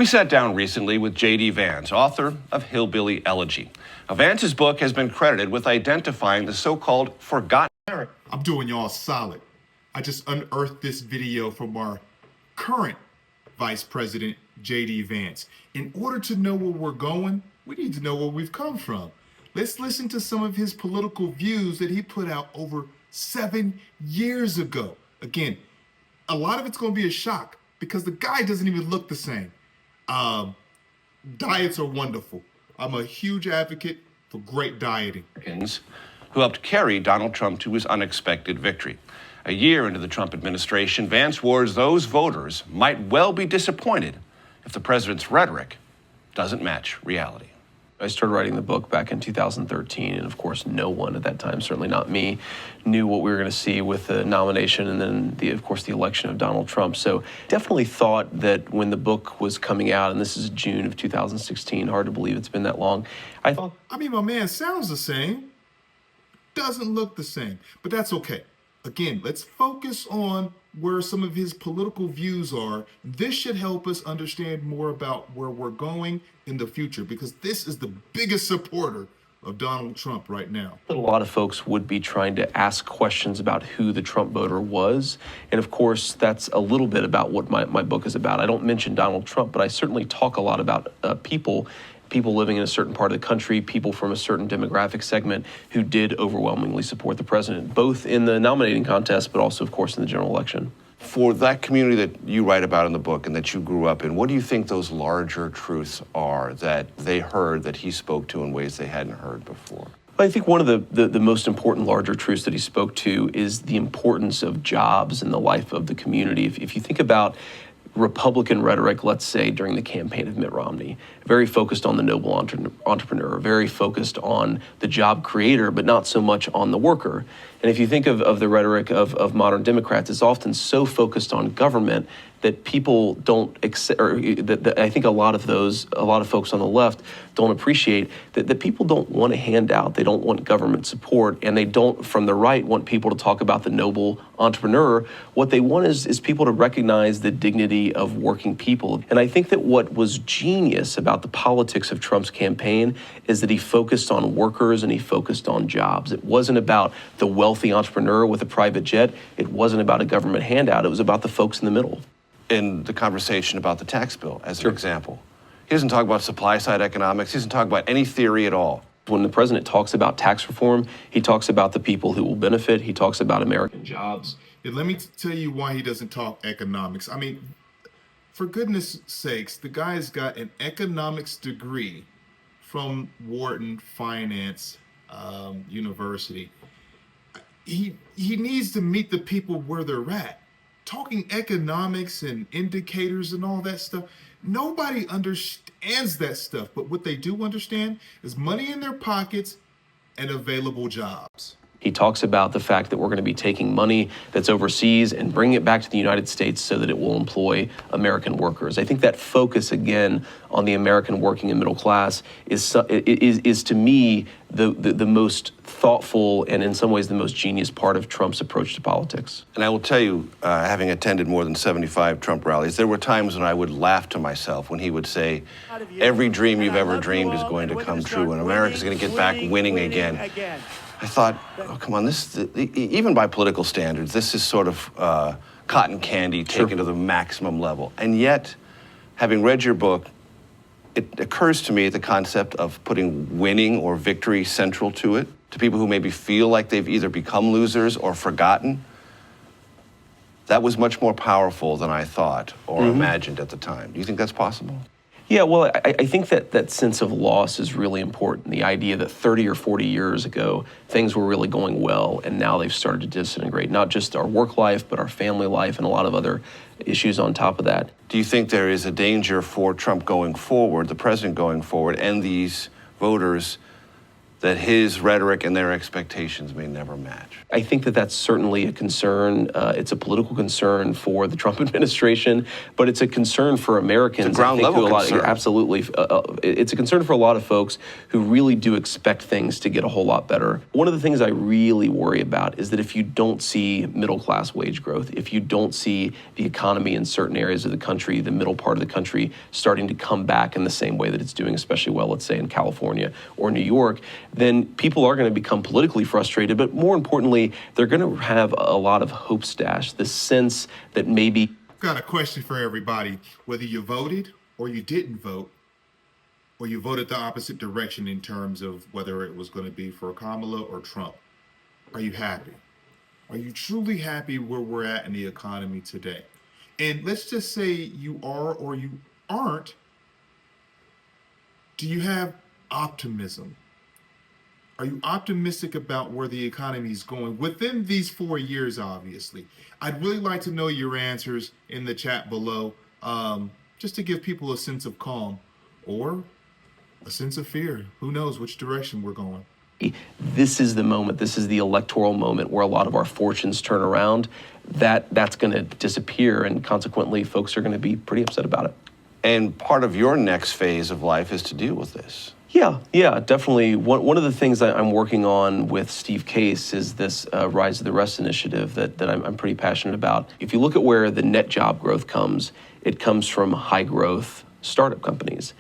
We sat down recently with J.D. Vance, author of Hillbilly Elegy. Now, Vance's book has been credited with identifying the so-called forgotten era. I'm doing y'all solid. I just unearthed this video from our current Vice President, J.D. Vance. In order to know where we're going, we need to know where we've come from. Let's listen to some of his political views that he put out over 7 years ago. Again, a lot of it's going to be a shock because the guy doesn't even look the same. Diets are wonderful. I'm a huge advocate for great dieting. Who helped carry Donald Trump to his unexpected victory. A year into the Trump administration, Vance warns those voters might well be disappointed if the president's rhetoric doesn't match reality. I started writing the book back in 2013, and of course, no one at that time, certainly not me, knew what we were going to see with the nomination and then, of course, the election of Donald Trump. So definitely thought that when the book was coming out, and this is June of 2016, hard to believe it's been that long, I thought... I mean, my man sounds the same, doesn't look the same, but that's okay. Again, let's focus on where some of his political views are. This should help us understand more about where we're going in the future, because this is the biggest supporter of Donald Trump right now. A lot of folks would be trying to ask questions about who the Trump voter was. And of course, that's a little bit about what my book is about. I don't mention Donald Trump, but I certainly talk a lot about people living in a certain part of the country, people from a certain demographic segment who did overwhelmingly support the president, both in the nominating contest, but also, of course, in the general election. For that community that you write about in the book and that you grew up in, what do you think those larger truths are that they heard that he spoke to in ways they hadn't heard before? I think one of the most important larger truths that he spoke to is the importance of jobs in the life of the community. If you think about Republican rhetoric, let's say, during the campaign of Mitt Romney, very focused on the noble entrepreneur, very focused on the job creator, but not so much on the worker. And if you think of the rhetoric of modern Democrats, it's often so focused on government that people don't accept, or that I think a lot of folks on the left don't appreciate that people don't want a handout, they don't want government support, and they don't, from the right, want people to talk about the noble entrepreneur. What they want is people to recognize the dignity of working people. And I think that what was genius about the politics of Trump's campaign is that he focused on workers and he focused on jobs. It wasn't about the wealthy entrepreneur with a private jet. It wasn't about a government handout. It was about the folks in the middle. In the conversation about the tax bill, as an example, he doesn't talk about supply-side economics. He doesn't talk about any theory at all. When the president talks about tax reform, he talks about the people who will benefit. He talks about American jobs. Yeah, let me tell you why he doesn't talk economics. I mean, for goodness sakes, the guy's got an economics degree from Wharton Finance University. He needs to meet the people where they're at. Talking economics and indicators and all that stuff, nobody understands that stuff. But what they do understand is money in their pockets and available jobs. He talks about the fact that we're going to be taking money that's overseas and bringing it back to the United States so that it will employ American workers. I think that focus, again, on the American working and middle class is to me the most thoughtful and in some ways the most genius part of Trump's approach to politics. And I will tell you, having attended more than 75 Trump rallies, there were times when I would laugh to myself when he would say, every dream you've ever dreamed is going to come true and America's going to get back winning again. I thought, oh, come on, even by political standards, this is sort of cotton candy taken to the maximum level. And yet, having read your book, it occurs to me the concept of putting winning or victory central to it, to people who maybe feel like they've either become losers or forgotten. That was much more powerful than I thought or imagined at the time. Do you think that's possible? Yeah, well, I think that sense of loss is really important. The idea that 30 or 40 years ago, things were really going well, and now they've started to disintegrate, not just our work life, but our family life and a lot of other issues on top of that. Do you think there is a danger for Trump going forward, the president going forward, and these voters that his rhetoric and their expectations may never match? I think that that's certainly a concern. It's a political concern for the Trump administration, but it's a concern for Americans. It's a ground level concern. Absolutely. It's a concern for a lot of folks who really do expect things to get a whole lot better. One of the things I really worry about is that if you don't see middle class wage growth, if you don't see the economy in certain areas of the country, the middle part of the country, starting to come back in the same way that it's doing, especially well, let's say in California or New York, then people are going to become politically frustrated, but more importantly, they're going to have a lot of hope stashed, the sense that maybe. Got a question for everybody. Whether you voted or you didn't vote, or you voted the opposite direction in terms of whether it was going to be for Kamala or Trump, are you happy? Are you truly happy where we're at in the economy today? And let's just say you are or you aren't. Do you have optimism? Are you optimistic about where the economy is going within these 4 years, obviously? I'd really like to know your answers in the chat below, just to give people a sense of calm or a sense of fear. Who knows which direction we're going? This is the moment, this is the electoral moment where a lot of our fortunes turn around. That's going to disappear, and consequently, folks are going to be pretty upset about it. And part of your next phase of life is to deal with this. Yeah, definitely. One of the things that I'm working on with Steve Case is this Rise of the Rest initiative that I'm pretty passionate about. If you look at where the net job growth comes, it comes from high growth startup companies.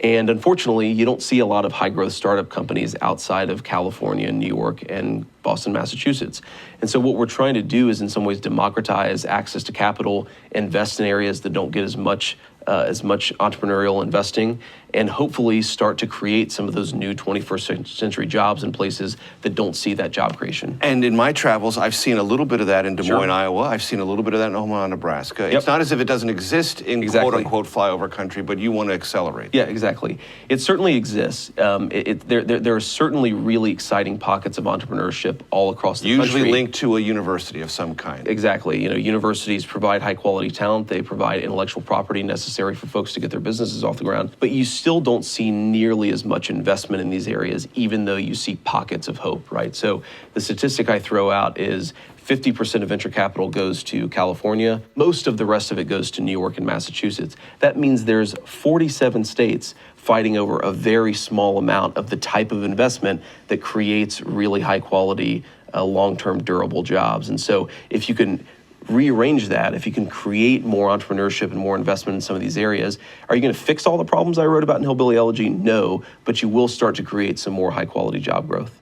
And unfortunately, you don't see a lot of high growth startup companies outside of California, New York, and Boston, Massachusetts. And so what we're trying to do is in some ways democratize access to capital, invest in areas that don't get as much entrepreneurial investing, and hopefully start to create some of those new 21st century jobs in places that don't see that job creation. And in my travels, I've seen a little bit of that in Des Moines, Sure. Iowa. I've seen a little bit of that in Omaha, Nebraska. Yep. It's not as if it doesn't exist in Exactly. quote-unquote flyover country, but you want to accelerate. Yeah, exactly. It certainly exists. There are certainly really exciting pockets of entrepreneurship all across the country. Usually linked to a university of some kind. Exactly. Universities provide high quality talent. They provide intellectual property necessary for folks to get their businesses off the ground. But you still don't see nearly as much investment in these areas, even though you see pockets of hope, right? So the statistic I throw out is 50% of venture capital goes to California. Most of the rest of it goes to New York and Massachusetts. That means there's 47 states fighting over a very small amount of the type of investment that creates really high quality, long-term durable jobs. And so if you can rearrange that, if you can create more entrepreneurship and more investment in some of these areas, are you going to fix all the problems I wrote about in Hillbilly Elegy? No, but you will start to create some more high quality job growth.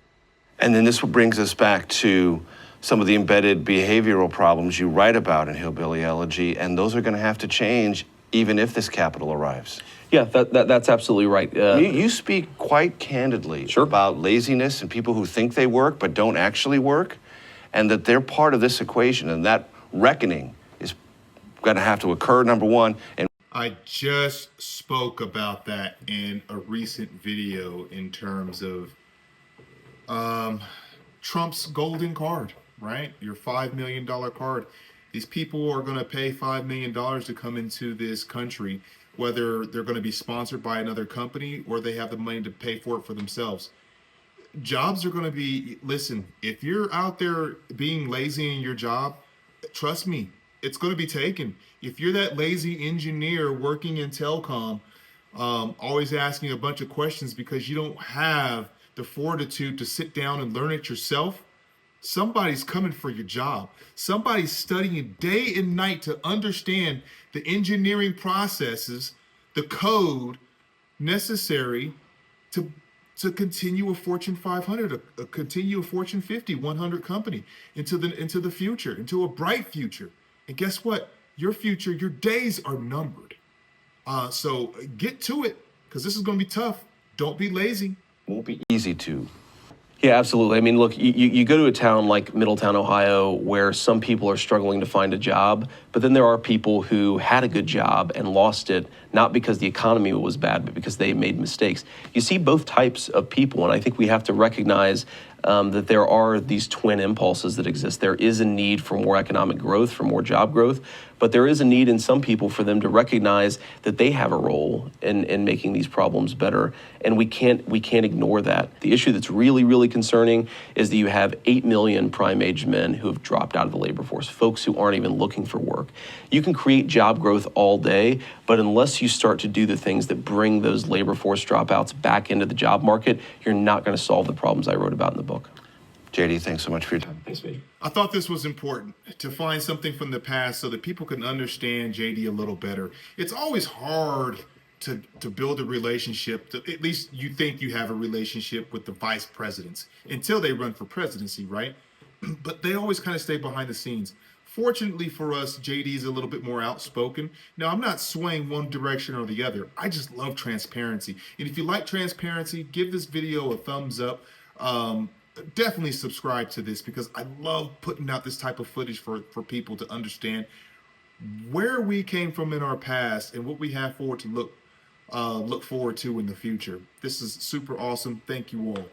And then this brings us back to some of the embedded behavioral problems you write about in Hillbilly Elegy, and those are going to have to change even if this capital arrives. Yeah, that's absolutely right. You speak quite candidly Sure. about laziness and people who think they work but don't actually work, and that they're part of this equation, and that reckoning is going to have to occur, number one. And I just spoke about that in a recent video in terms of Trump's golden card, right? Your $5 million card. These people are going to pay $5 million to come into this country, whether they're going to be sponsored by another company or they have the money to pay for it for themselves. Jobs are going to be, listen, if you're out there being lazy in your job, trust me, it's going to be taken. If you're that lazy engineer working in telecom, always asking a bunch of questions because you don't have the fortitude to sit down and learn it yourself, somebody's coming for your job. Somebody's studying day and night to understand the engineering processes, the code necessary to continue a Fortune 500, continue a Fortune 50, 100 company into the future, into a bright future. And guess what? Your future, your days are numbered. So get to it, because this is going to be tough. Don't be lazy. won't be easy to. Yeah, absolutely. I mean, look, you go to a town like Middletown, Ohio, where some people are struggling to find a job, but then there are people who had a good job and lost it, not because the economy was bad, but because they made mistakes. You see both types of people, and I think we have to recognize that there are these twin impulses that exist. There is a need for more economic growth, for more job growth, but there is a need in some people for them to recognize that they have a role in making these problems better, and we can't ignore that. The issue that's really, really concerning is that you have 8 million prime-age men who have dropped out of the labor force, folks who aren't even looking for work. You can create job growth all day, but unless you start to do the things that bring those labor force dropouts back into the job market, you're not going to solve the problems I wrote about in the book. JD, thanks so much for your time. Thanks, Major. I thought this was important to find something from the past so that people can understand JD a little better. It's always hard to build a relationship, at least you think you have a relationship with the vice presidents until they run for presidency, right? But they always kind of stay behind the scenes. Fortunately for us, JD is a little bit more outspoken. Now, I'm not swaying one direction or the other. I just love transparency. And if you like transparency, give this video a thumbs up. Definitely subscribe to this because I love putting out this type of footage for people to understand where we came from in our past and what we have forward to look forward to in the future. This is super awesome. Thank you all.